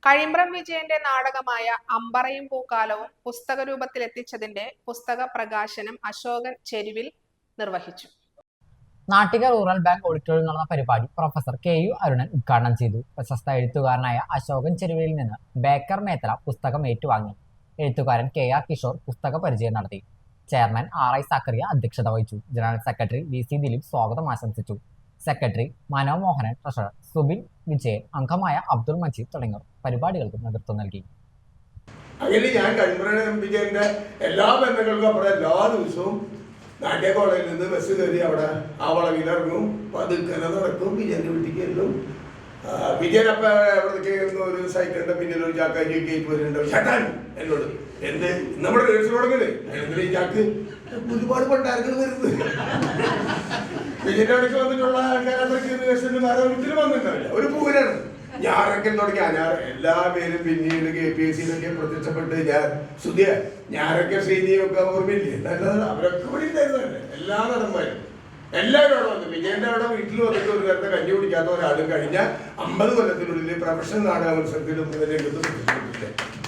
കഴിമ്പ്രം വിജയന്റെ നാടകമായ അമ്പറയും പൂക്കാലവും പുസ്തക രൂപത്തിലെത്തിച്ചതിന്റെ പുസ്തക പ്രകാശനം അശോകൻ ചെരുവിൽ നിർവഹിച്ചു. നാട്ടിക റൂറൽ ബാങ്ക് ഓഡിറ്റോറിയം നടന്ന പരിപാടി പ്രൊഫസർ KU അരുണൻ ഉദ്ഘാടനം ചെയ്തു. പ്രശസ്ത എഴുത്തുകാരനായ അശോകൻ ചെരുവിൽ നിന്ന് ബേക്കർ മേത്തല പുസ്തകം ഏറ്റുവാങ്ങി. എഴുത്തുകാരൻ KR കിഷോർ പുസ്തക പരിചയം നടത്തി. ചെയർമാൻ RI സക്കറിയ അധ്യക്ഷത വഹിച്ചു. ജനറൽ സെക്രട്ടറി VC ദിലീപ് സ്വാഗതം ആശംസിച്ചു. സെക്രട്ടറി മനോജ് മോഹനൻ, ട്രഷറർ സുബിൻ വിജയൻ, അംഗമായ അബ്ദുൾ മജീദ് തുടങ്ങിയവർ പരിപാടികൾക്ക് നേതൃത്വം നൽകി. അങ്ങനെ ഞാൻ കഴിമ്പ്രം വിജയന്റെ എല്ലാ ബന്ധങ്ങൾക്കും അപ്പുറം എല്ലാ ദിവസവും നാട്യ കോളേജിൽ നിന്ന് ബസ് കയറി അവിടെ ആ വളവിലിറങ്ങും, പതുക്കെ നടക്കും, വിജയന്റെ വീട്ടിലേക്ക് എല്ലും. വിജയൻ അപ്പൊ എവിടേക്ക് ഒരു സൈക്കിളിന്റെ പിന്നിൽ ഒരു ചാക്കാരി കേക്ക് വരുന്നുണ്ടാവും. ചേട്ടാൻ എന്നോട് എന്ത് നമ്മുടെ റേഴ്സ് തുടങ്ങല്ലേ ഈ ചാക്ക് ഒരുപാട് പണ്ടാരങ്ങൾ വരുന്നത്. വിജയന്റെ അവിടേക്ക് വന്നിട്ടുള്ള ആൾക്കാരൊക്കെ വേറെ ഒരിക്കലും വന്നിട്ടുണ്ടാവില്ല. ഒരു പൂരനാണ്. ഞാനൊക്കെ തുടങ്ങി എല്ലാ പേരും പിന്നീട് KPSC പ്രത്യക്ഷപ്പെട്ട് ഞാൻ സുധിയ ഞാനൊക്കെ ശ്രീനിയൊക്കെ ഓർമ്മയില്ലേ, നല്ലതാണ്. അവരൊക്കെ ഇവിടെ ഉണ്ടായിരുന്നല്ലേ എല്ലാ നടന്മാരും എല്ലാവരും അവിടെ വന്നു. വിജയന്റെ അവിടെ വീട്ടിൽ വന്നിട്ട് ഒരു നേരത്തെ കഞ്ഞി കുടിക്കാത്ത ഒരാളും കഴിഞ്ഞ 50 കൊല്ലത്തിനുള്ളിൽ പ്രൊഫഷണൽ നാടക മത്സരത്തിലും രംഗത്ത് പ്രത്യക്ഷപ്പെട്ടില്ല.